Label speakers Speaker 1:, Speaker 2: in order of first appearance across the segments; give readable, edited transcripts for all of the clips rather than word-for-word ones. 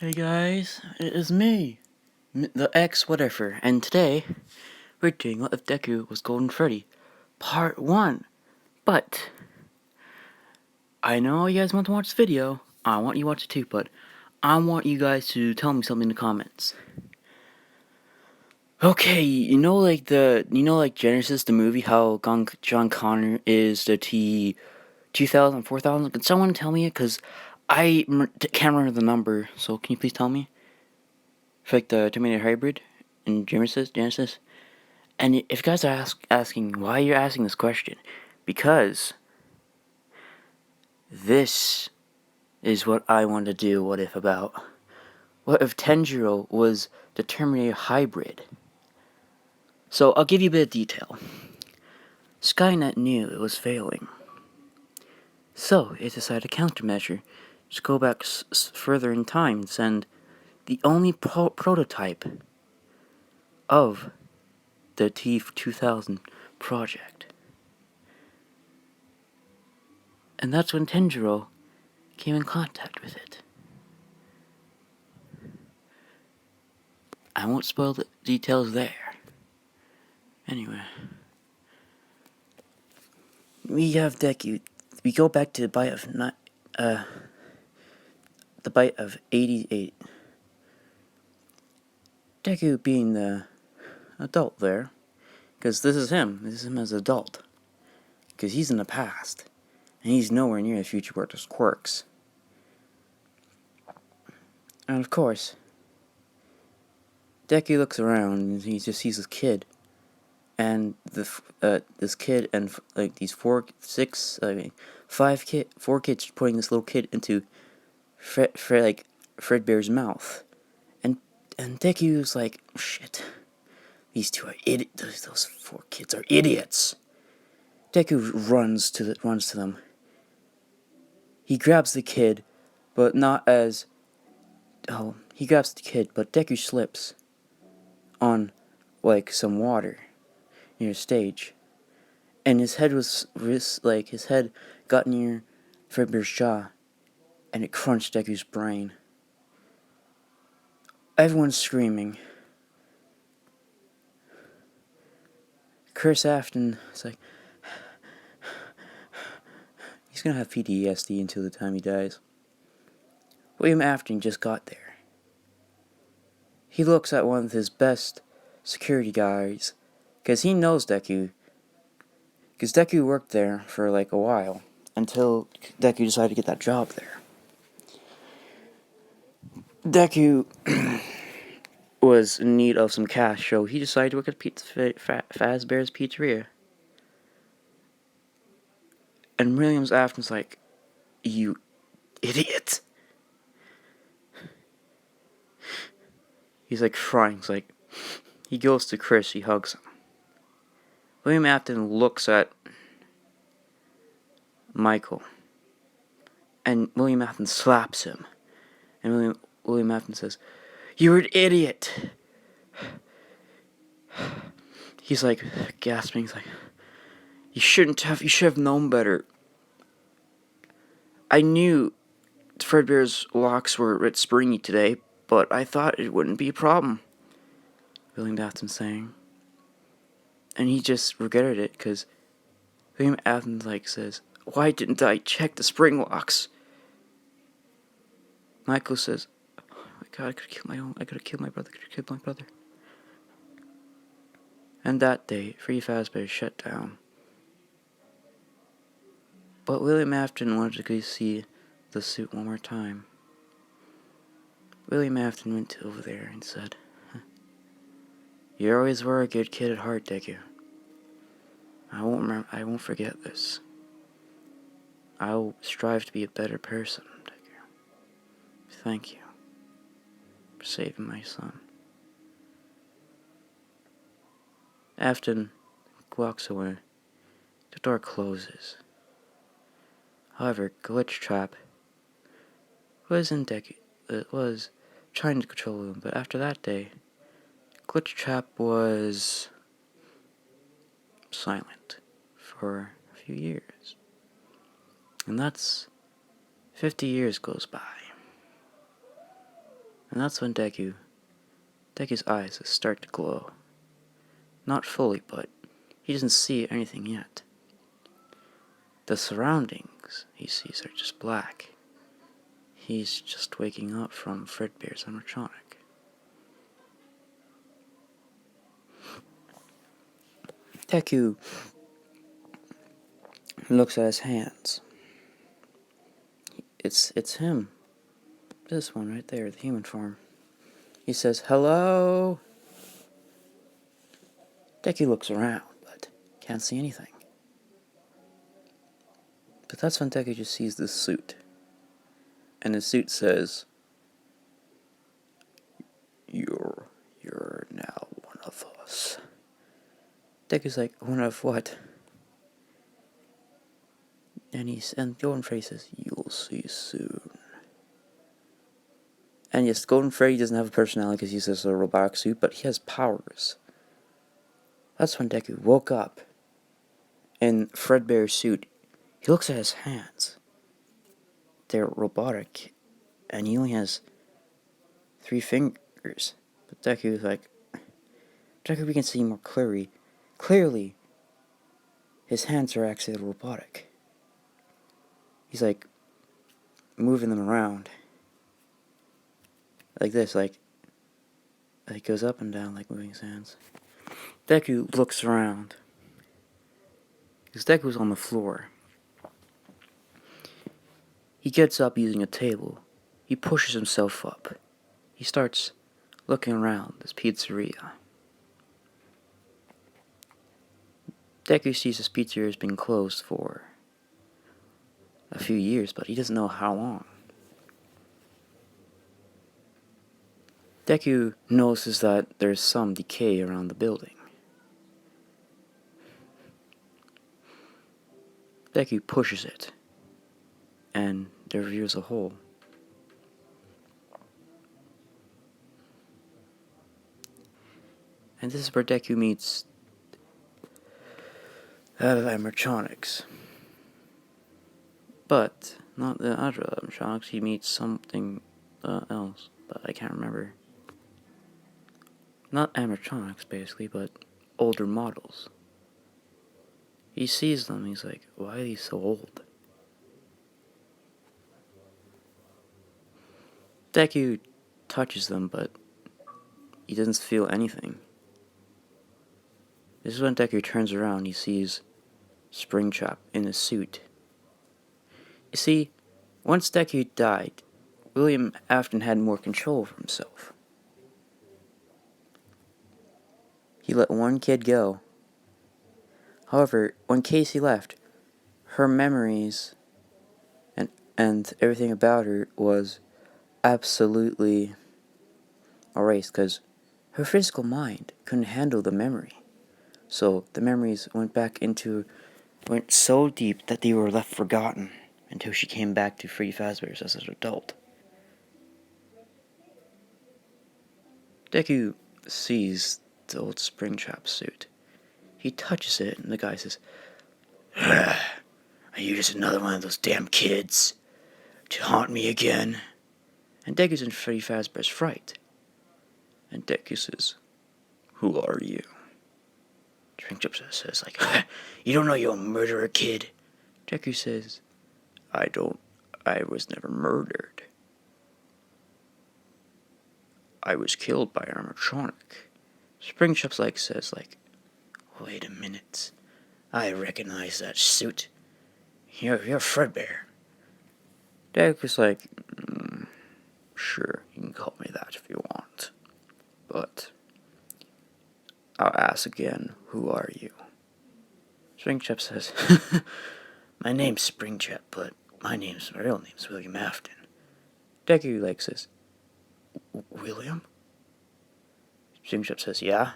Speaker 1: Hey guys, it is me, the X whatever, and today we're doing What If Deku Was Golden Freddy, Part 1. But, I know you guys want to watch this video, I want you to watch it too, but I want you guys to tell me something in the comments. Okay, like Genesis, the movie, how John Connor is the T-2000, 4000? Can someone tell me it? Because I can't remember the number, so can you please tell me? For like the Terminator Hybrid in Genesis. And if you guys are asking why you're asking this question, because this is what I want to do What If about. What if Tenjiro was the Terminator Hybrid? So I'll give you a bit of detail. Skynet knew it was failing, so it decided a countermeasure to go back further in time and send the only prototype of the T-2000 project. And that's when Tenjiro came in contact with it. I won't spoil the details there. Anyway, we have Deku. We go back to the bite of 88. Deku being the adult there, because this is him. This is him as an adult, because he's in the past, and he's nowhere near the future where there's quirks. And of course, Deku looks around and he just sees this kid, and this kid and like these four kids putting this little kid into Fredbear's mouth, and Deku's like, shit, these two are idiots. Those four kids are idiots. Deku runs to them. He grabs the kid, but not as he grabs the kid, but Deku slips on like some water near stage, and his head got near Fredbear's jaw, and it crunched Deku's brain. Everyone's screaming. Chris Afton is like, he's gonna have PTSD until the time he dies. William Afton just got there. He looks at one of his best security guys, because he knows Deku. Because Deku worked there for like a while, until Deku decided to get that job there. Deku was in need of some cash, so he decided to work at Fazbear's Pizzeria. And Williams Afton's like, you idiot. He's like crying. He's like, he goes to Chris, he hugs him. William Afton looks at Michael, and William Afton slaps him. And William Afton says, you're an idiot. He's like gasping. He's like, you should have known better. I knew Fredbear's locks were a bit springy today, but I thought it wouldn't be a problem. William Afton saying. And he just regretted it, because William Afton says, why didn't I check the spring locks? Michael says, oh my god, I could have killed my brother. And that day, Free Fazbear shut down. But William Afton wanted to go see the suit one more time. William Afton went over there and said, you always were a good kid at heart, Deku. I won't forget this. I'll strive to be a better person, Deku. Thank you for saving my son. Afton walks away. The door closes. However, Glitchtrap was trying to control him, but after that day, Glitchtrap was silent for a few years. And that's 50 years goes by. And that's when Deku's eyes start to glow. Not fully, but he doesn't see anything yet. The surroundings he sees are just black. He's just waking up from Fredbear's animatronic. Deku looks at his hands. It's him. This one right there, the human form. He says, "Hello?" Deku looks around, but can't see anything. But that's when Deku just sees this suit. And the suit says, You're now one of us. Deku's like, "One of what?" And Golden Freddy says, "You'll see soon." And yes, Golden Freddy doesn't have a personality because he's just a robotic suit, but he has powers. That's when Deku woke up in Fredbear's suit. He looks at his hands. They're robotic, and he only has 3 fingers. But Deku's like, Deku, we can see more clearly. Clearly, his hands are actually robotic. He's like moving them around. Like this, like goes up and down, like moving his hands. Deku looks around. Because Deku's on the floor. He gets up using a table. He pushes himself up. He starts looking around this pizzeria. Deku sees this pizzeria has been closed for a few years, but he doesn't know how long. Deku notices that there's some decay around the building. Deku pushes it, and there reveals a hole. And this is where Deku meets that of animatronics. But not the other animatronics, he meets something else, but I can't remember. Not animatronics, basically, but older models. He sees them, he's like, why are these so old? Deku touches them, but he doesn't feel anything. This is when Deku turns around, he sees Springtrap in a suit. You see, once Deku died, William Afton had more control of himself. He let one kid go. However, when Casey left, her memories and everything about her was absolutely erased because her physical mind couldn't handle the memory. So the memories went so deep that they were left forgotten until she came back to Freddy Fazbear's as an adult. Deku sees the old Springtrap suit. He touches it, and the guy says, "Are you just another one of those damn kids to haunt me again?" And Deku's in Freddy Fazbear's fright. And Deku says, "Who are you?" Springtrap says, like, "You don't know you're a murderer, kid." Deku says, I was never murdered. I was killed by an animatronic." Springtrap says, "Wait a minute. I recognize that suit. You're Fredbear." Deku's like, "Sure, you can call me that if you want. But I'll ask again, who are you?" Springtrap says, "My name's Springtrap, but my real name's William Afton." Deku says, "William?" Springtrap says, "Yeah?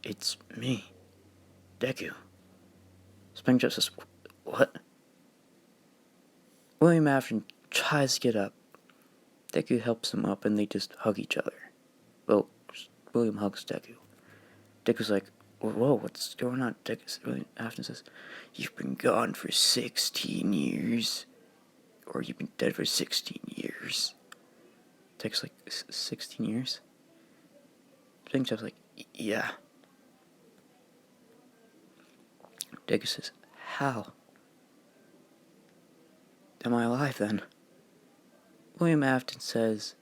Speaker 1: It's me, Deku." Springtrap says, "What?" William Afton tries to get up. Deku helps him up and they just hug each other. Well, William hugs Deku. Deku's like, "Whoa, what's going on?" William Afton says, "You've been gone for 16 years. Or you've been dead for 16 years. Takes like 16 years. Springtrap's like, yeah. Deku says, how am I alive then? William Afton says,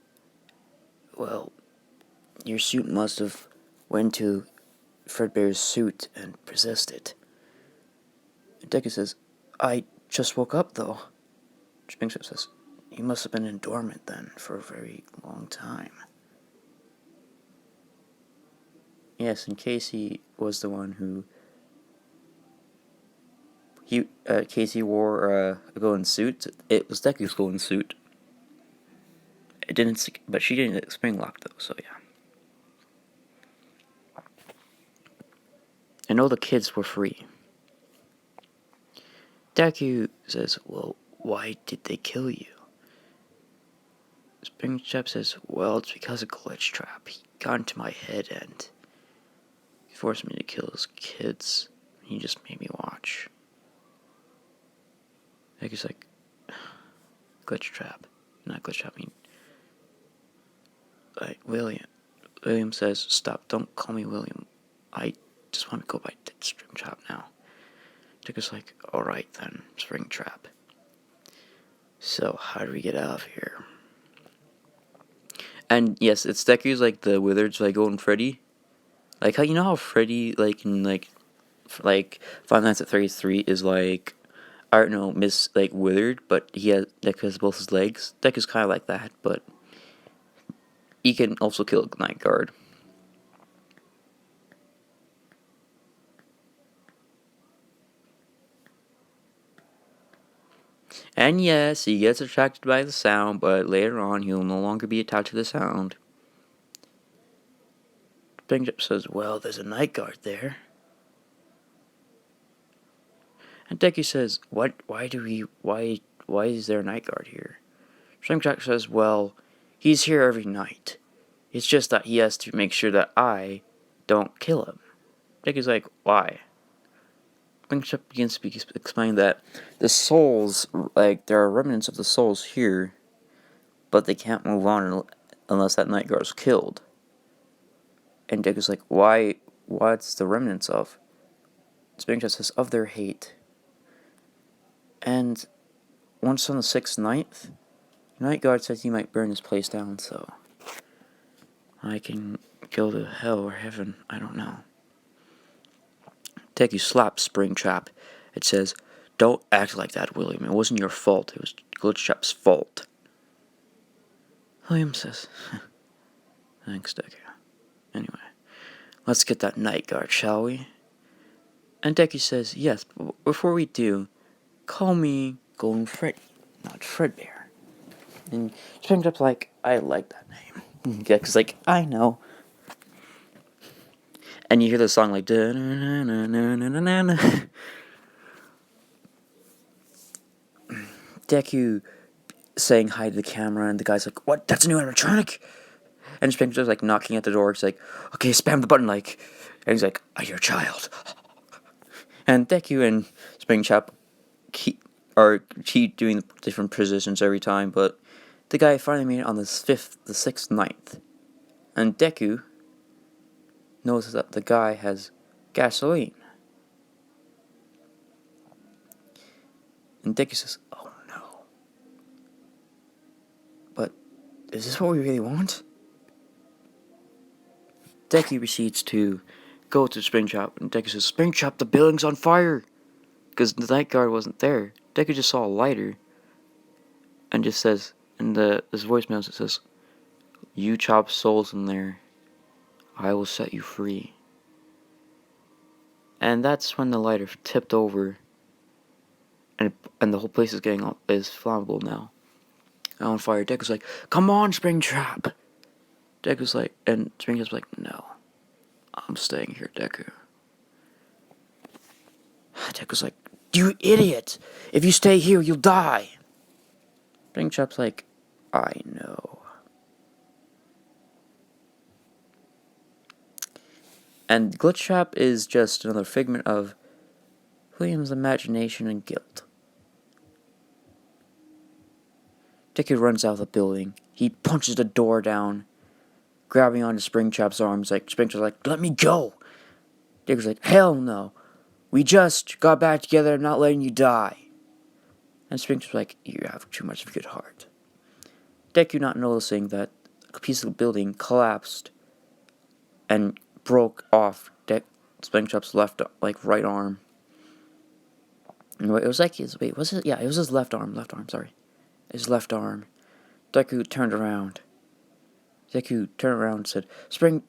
Speaker 1: well, your suit must have went to Fredbear's suit and possessed it. Deku says, I just woke up though. Springtrap says, you must have been in dormant then for a very long time. Yes, and Casey was the one who Casey wore a golden suit. It was Deku's golden suit. It didn't, but she didn't spring lock though. So yeah. And all the kids were free. Deku says, "Well, why did they kill you?" Springtrap says, "Well, it's because of Glitchtrap. He got into my head and he forced me to kill his kids. He just made me watch." Deku's like, "Glitchtrap, not Glitchtrap. I mean, like William." William says, "Stop! Don't call me William. I just want to go by Springtrap now." Deku's like, "Alright then, Springtrap. So, how do we get out of here?" And yes, it's Deku's like the Withered's like Golden Freddy. Like how you know how Freddy like in like Five Nights at 33 is like I don't know, Withered, but Deku has both his legs. Deku's kinda like that, but he can also kill a Night Guard. And yes, he gets attracted by the sound, but later on he'll no longer be attached to the sound. Springtrap says, "Well, there's a Night Guard there." And Deku says, "What? Why is there a Night Guard here?" Springtrap says, "Well, he's here every night. It's just that he has to make sure that I don't kill him." Deku's like, "Why?" Springtrap begins to explain that the souls, like, there are remnants of the souls here, but they can't move on unless that Night Guard is killed. And Deku's like, "Why? What's the remnants of?" Springtrap says, "Of their hate." And once on the 6th night, Night Guard says he might burn this place down, so I can go to hell or heaven, I don't know. Deku slaps Springtrap. It says, "Don't act like that, William. It wasn't your fault. It was Glitchtrap's fault." William says, "Thanks, Deku. Anyway, let's get that Night Guard, shall we?" And Deku says, "Yes, but before we do, call me Golden Freddy, not Fredbear." And Springtrap's like, "I like that name." Deku's like, "I know." And you hear the song like, Deku saying hi to the camera, and the guy's like, "What? That's a new animatronic?" And Springtrap's like knocking at the door. He's like, "Okay, spam the button, like." And he's like, "I'm your child." And Deku and Springtrap keep doing different positions every time, but the guy finally made it on the 6th night. And Deku notices that the guy has gasoline. And Deku says, "Oh no. But is this what we really want?" Deku proceeds to go to Springtrap, and Deku says, "Springtrap, the building's on fire!" Because the Night Guard wasn't there. Deku just saw a lighter, and just says, in this voicemail, it says, "You chop souls in there, I will set you free." And that's when the lighter tipped over, and the whole place is is flammable now, on fire. Deku's like, "Come on, Springtrap!" Deku's like, and Springtrap's like, "No, I'm staying here, Deku." Deku's like, "You idiot! If you stay here, you'll die." Springtrap's like, "I know." And Glitchtrap is just another figment of William's imagination and guilt. Deku runs out of the building. He punches the door down, grabbing onto Springtrap's arms. Like, Springtrap's like, let me go! Deku's like, hell no! We just got back together, I'm not letting you die. And Springtrap's like, you have too much of a good heart. Deku not noticing that a piece of the building collapsed and broke off Springtrap's right arm. And it was like his, was it? Yeah, it was his left arm, sorry. His left arm. Deku turned around and said,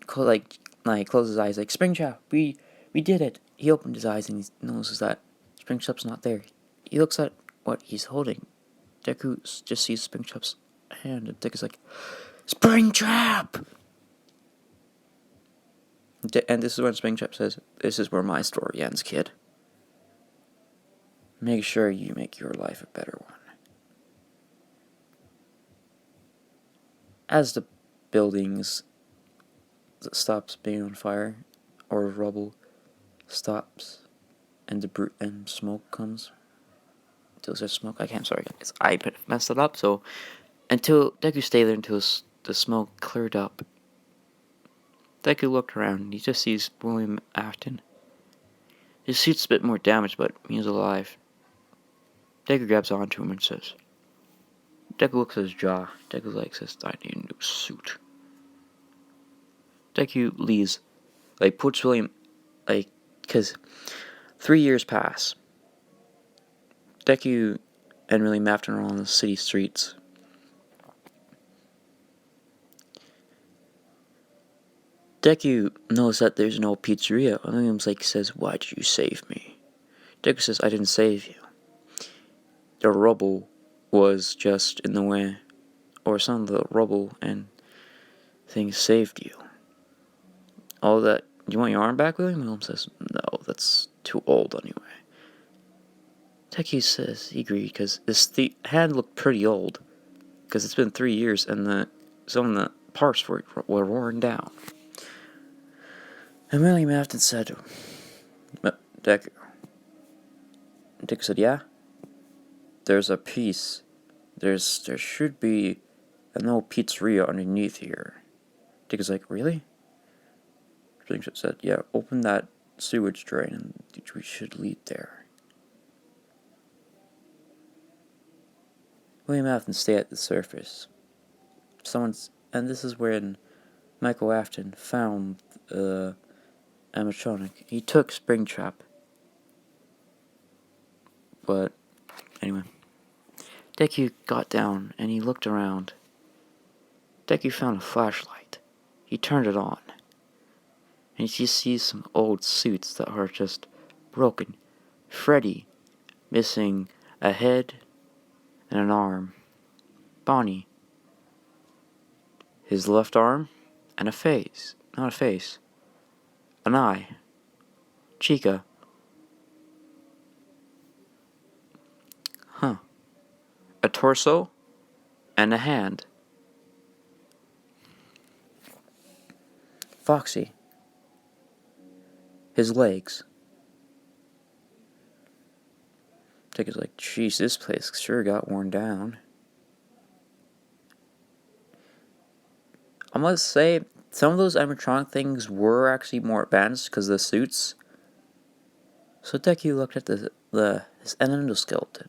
Speaker 1: closed his eyes, like, Springtrap, we did it. He opened his eyes and he notices that Springtrap's not there. He looks at what he's holding. Deku just sees Springtrap's hand, and Deku's like, Springtrap! And this is when Springtrap says, this is where my story ends, kid. Make sure you make your life a better one. As the buildings stops being on fire, or rubble stops, and debris and smoke comes. Until there's smoke, I messed it up. So until Deku stayed there until the smoke cleared up. Deku looked around and he just sees William Afton. His suit's a bit more damaged, but he's alive. Deku grabs onto him and says, Deku looks at his jaw. Deku says, I need a new suit. Deku leaves, puts William, because 3 years pass. Deku and William Afton are on the city streets. Deku knows that there's no pizzeria. William's says, why did you save me? Deku says, I didn't save you. The rubble was just in the way. Or some of the rubble and things saved you. All that, you want your arm back, William? William says, no, that's too old anyway. Deku says he agreed, because the hand looked pretty old. Because it's been 3 years and some of the parts were worn down. And William Afton said, Deku. Deku said, yeah? There's a piece. There should be an old pizzeria underneath here. Deku's like, really? Springtrap said, yeah, open that sewage drain and we should lead there. William Afton stayed at the surface. And this is when Michael Afton found animatronic. He took Springtrap. But anyway, Deku got down and he looked around. Deku found a flashlight. He turned it on. And he sees some old suits that are just broken. Freddy, missing a head and an arm. Bonnie, his left arm and a face. Not a face. An eye. Chica. A torso and a hand. Foxy. His legs. Deku's like, jeez, this place sure got worn down. I must say, some of those animatronic things were actually more advanced because of the suits. So Deku looked at his endoskeleton.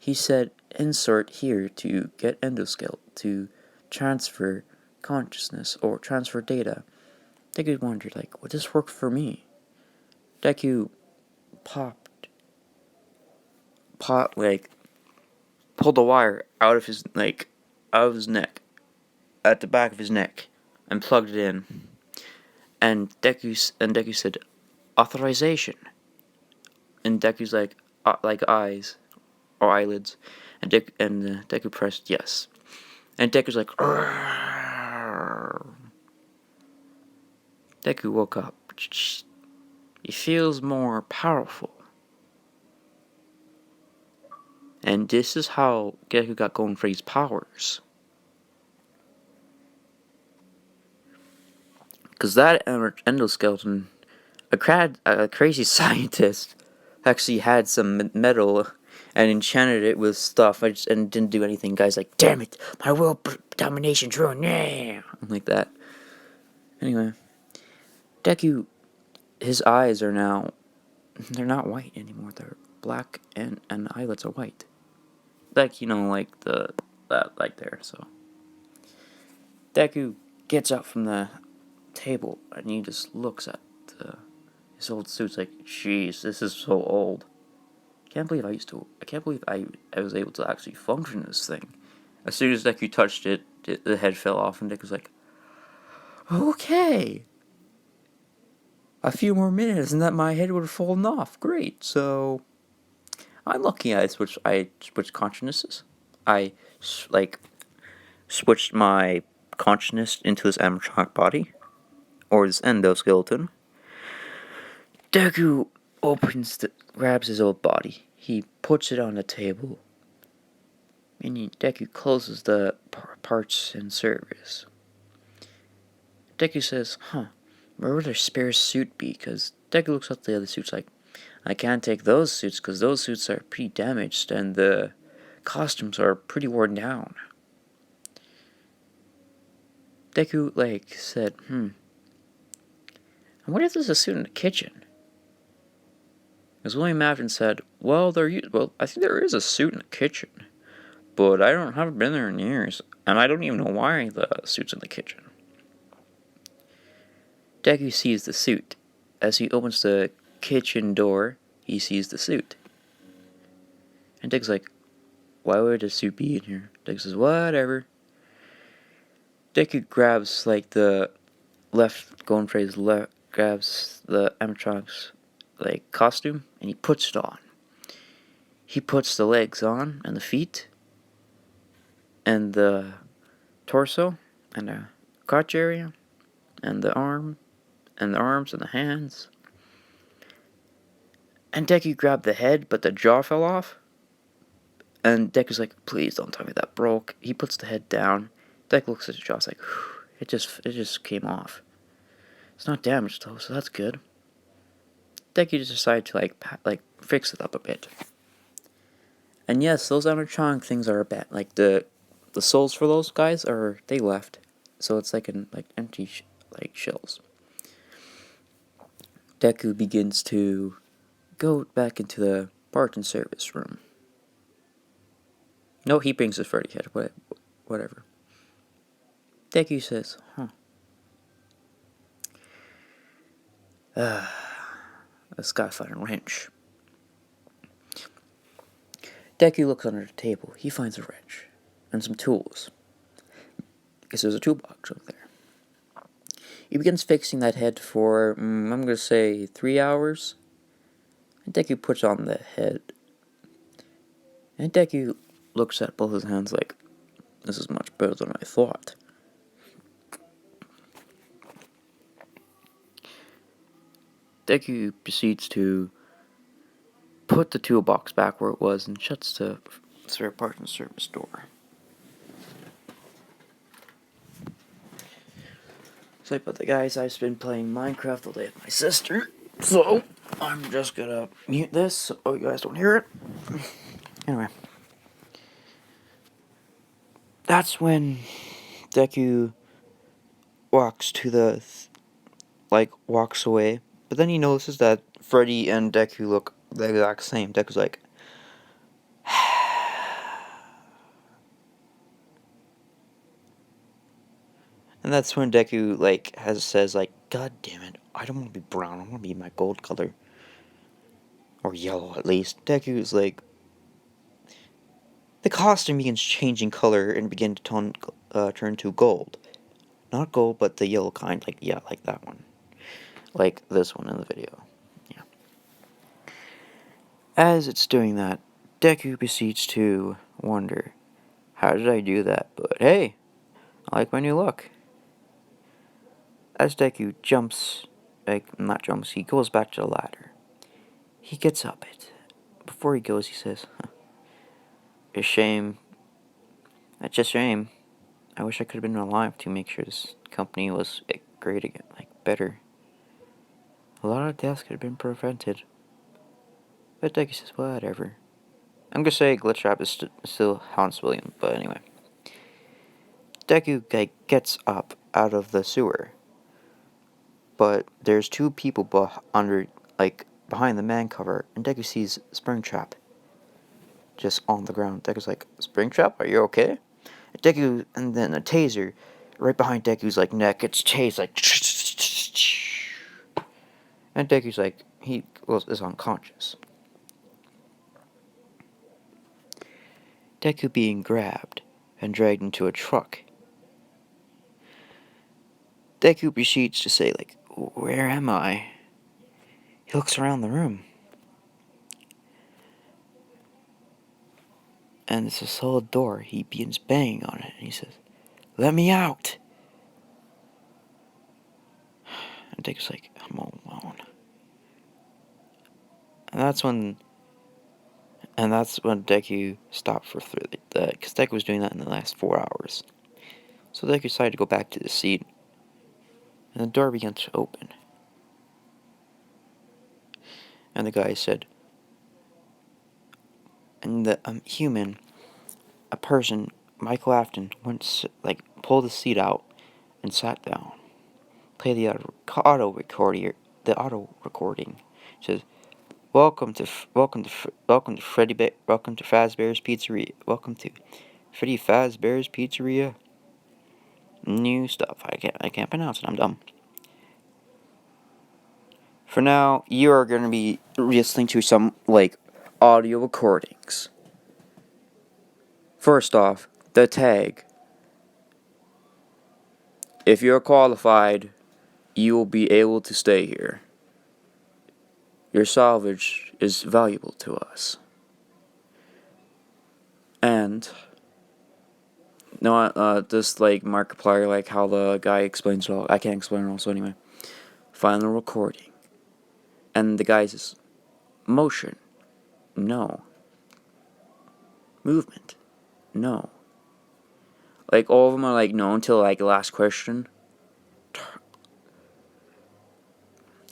Speaker 1: He said, insert here to get endoskeleton, to transfer consciousness or transfer data. Deku wondered, would this work for me? Deku pulled a wire out of his neck, at the back of his neck, and plugged it in. And Deku said, authorization. And Deku's like eyes or eyelids, and Deku pressed yes. And Deku's like, Arr! Deku woke up. He feels more powerful. And this is how Deku got going for his powers. Because that endoskeleton, a crazy scientist, actually had some metal and enchanted it with stuff. And didn't do anything. Guy's like, damn it, my world domination's ruined. Yeah, like that. Anyway, Deku, his eyes are now, they're not white anymore. They're black, and the eyelids are white. Like, like that, like there. So Deku gets up from the table and he just looks at his old suit's like, jeez, this is so old. I can't believe I was able to actually function this thing. As soon as Deku touched it, the head fell off, and Deku was like, okay. A few more minutes and that my head would have fallen off. Great. So I'm lucky I switched consciousnesses. I switched my consciousness into this animatronic body, or this endoskeleton. Deku grabs his old body. He puts it on the table. And Deku closes the parts and service. Deku says, where would their spare suit be? Because Deku looks at the other suits like, I can't take those suits because those suits are pretty damaged and the costumes are pretty worn down. Deku, said, I wonder if there's a suit in the kitchen. Because William Afton said, well, I think there is a suit in the kitchen. But I haven't been there in years, and I don't even know why the suit's in the kitchen. Deku sees the suit. As he opens the kitchen door, he sees the suit. And Deku's like, why would a suit be in here? Deku says, whatever. Deku grabs, grabs the animatronic's, costume, and he puts it on. He puts the legs on, and the feet, and the torso, and the crotch area, and the arms, and the hands. And Deku grabbed the head, but the jaw fell off. And Deku's like, please don't tell me that broke. He puts the head down. Deku looks at his jaw, it's like, it just came off. It's not damaged though, so that's good. Deku just decided to fix it up a bit. And yes, those animatronic things are a bit the souls for those guys they left, so it's empty shells. Deku begins to go back into the parts and service room. No, he brings his Freddy head, whatever. Deku says, let's gotta find a wrench. Deku looks under the table. He finds a wrench and some tools. Because there's a toolbox over there. He begins fixing that head for, I'm going to say, 3 hours. And Deku puts on the head. And Deku looks at both his hands like, this is much better than I thought. Deku proceeds to put the toolbox back where it was and shuts the spare part and service door. Sorry about that, guys. I've been playing Minecraft all day with my sister, so I'm just gonna mute this so you guys don't hear it. Anyway, that's when Deku walks walks away, but then he notices that Freddy and Deku look the exact same. Deku's like, and that's when Deku says God damn it, I don't want to be brown. I want to be my gold color, or yellow at least. Deku's like, the costume begins changing color and begin to turn to gold. Not gold, but the yellow kind. Like that one. Like this one in the video. Yeah. As it's doing that, Deku proceeds to wonder, how did I do that? But hey, I like my new look. As Deku he goes back to the ladder. He gets up it. Before he goes, he says, it's a shame. That's just a shame. I wish I could have been alive to make sure this company was great again, better. A lot of deaths could have been prevented. But Deku says, whatever. I'm gonna say Glitch Trap is still Hans William, but anyway. Deku gets up out of the sewer, but there's two people behind the man cover, and Deku sees Springtrap just on the ground. Deku's like, Springtrap, are you okay? Deku, and then a taser right behind Deku's neck. It's tased and Deku's is unconscious. Deku being grabbed and dragged into a truck. Deku proceeds to say, where am I? He looks around the room. And it's a solid door. He begins banging on it, and he says, let me out! And Deku's like, I'm alone. And that's when Deku stopped for that, because Deku was doing that in the last 4 hours. So Deku decided to go back to the seat, and the door began to open. And the guy said, and the a person, Michael Afton, pulled the seat out and sat down. Play the auto recording. It says, welcome to Freddy. Welcome to Fazbear's Pizzeria. Welcome to Freddy Fazbear's Pizzeria. New stuff. I can't pronounce it. I'm dumb. For now, you are going to be listening to some audio recordings. First off, the tag. If you're qualified, you will be able to stay here. Your salvage is valuable to us. And this Markiplier, how the guy explains it all. I can't explain it all, so anyway. Final recording. And the guy says, motion. No. Movement. No. All of them are no until the last question.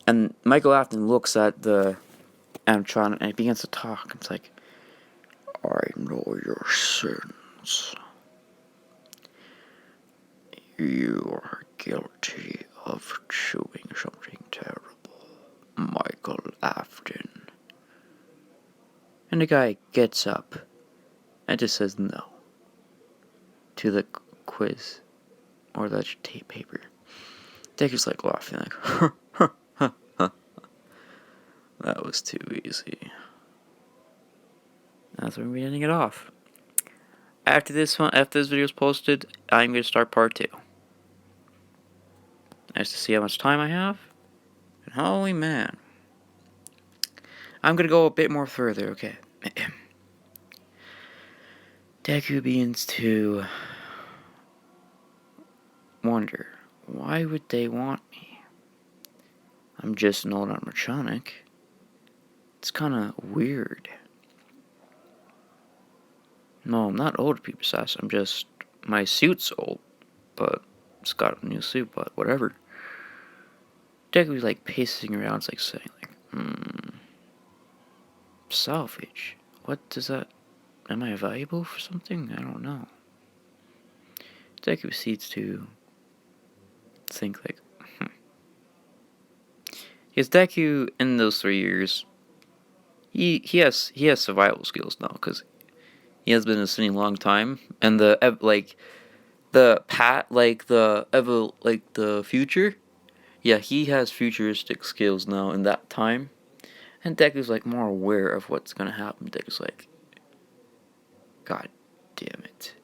Speaker 1: And Michael Afton looks at the animatronic and he begins to talk. It's like, I know your sins. You are guilty of doing something terrible, Michael Afton. And the guy gets up and just says no to the quiz or the tape paper. Deku's laughing that was too easy. That's when we're ending it off. After this video is posted, I'm going to start part 2. Nice to see how much time I have. And holy man. I'm going to go a bit more further, okay. Deku begins to wonder, why would they want me? I'm just an old animatronic. It's kind of weird. No, I'm not old, people says. I'm just, my suit's old, but it's got a new suit, but whatever. Deku's pacing around, saying, salvage? What does that, am I valuable for something? I don't know. Deku proceeds to think, Because Deku, in those 3 years, he has survival skills now, because he has been in the city a long time, and the future, yeah, he has futuristic skills now in that time, and Deku's more aware of what's gonna happen. Deku's God damn it,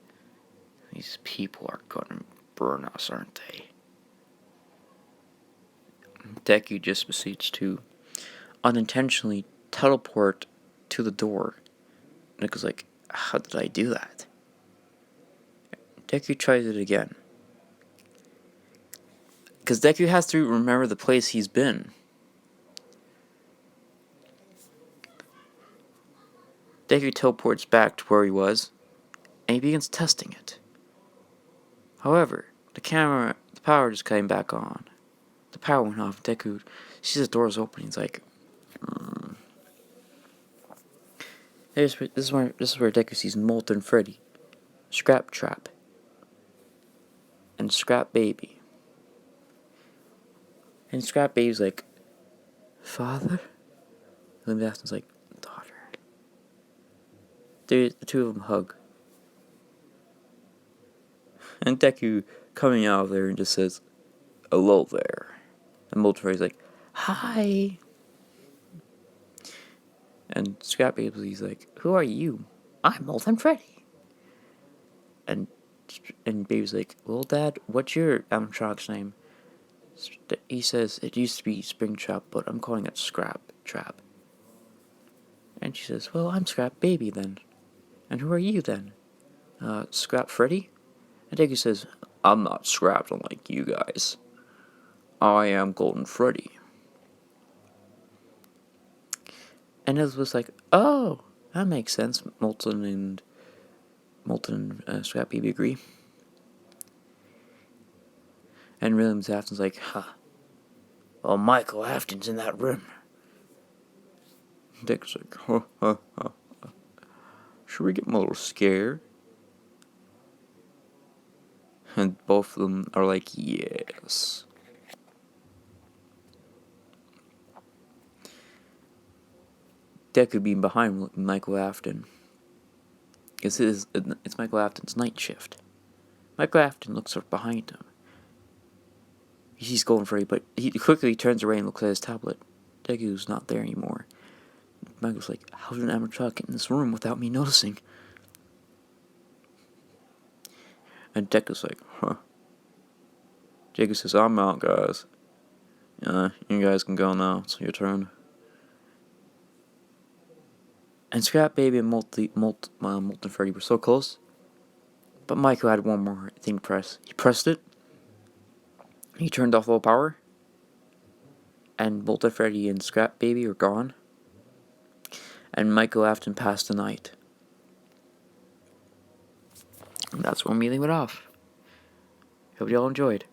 Speaker 1: these people are gonna burn us, aren't they? Deku just proceeds to unintentionally teleport to the door. Deku's how did I do that? Deku tries it again. Because Deku has to remember the place he's been. Deku teleports back to where he was, and he begins testing it. However, the power just came back on. The power went off. Deku sees the doors open. He's This is where Deku sees Molten Freddy, Springtrap, and Scrap Baby. And Scrap Baby's like, "Father?" And then Afton's like, "Daughter." The two of them hug. And Deku coming out of there and just says, "Hello there." And Molten Freddy's like, "Hi." And Scrap Baby's like, "Who are you?" "I'm Molten Freddy." And Baby's like, "Well, Dad, what's your animatronic's name?" He says, "It used to be Springtrap, but I'm calling it Scrap Trap." And she says, "Well, I'm Scrap Baby then. And who are you then? Scrap Freddy?" And Deku says, "I'm not scrapped unlike you guys. I am Golden Freddy." And Elizabeth's like, "Oh, that makes sense." Molten and Scrap Baby agree. And Williams Afton's like, "Huh. Well, Michael Afton's in that room." Deku's like, "Huh. Should we get him a little scared?" And both of them are like, "Yes." Deku being behind Michael Afton. It's Michael Afton's night shift. Michael Afton looks up behind him. He sees Golden Freddy, but he quickly turns around and looks at his tablet. Deku's not there anymore. Michael's like, "How did an animatronic get in this room without me noticing?" And Deku's like, "Huh." Deku says, "I'm out, guys. You guys can go now. It's your turn." And Scrap Baby and Molten Freddy were so close. But Michael had one more thing to press. He pressed it. He turned off all power. And Molten Freddy and Scrap Baby were gone. And Michael Afton passed the night. And that's where we leave it off. Hope you all enjoyed.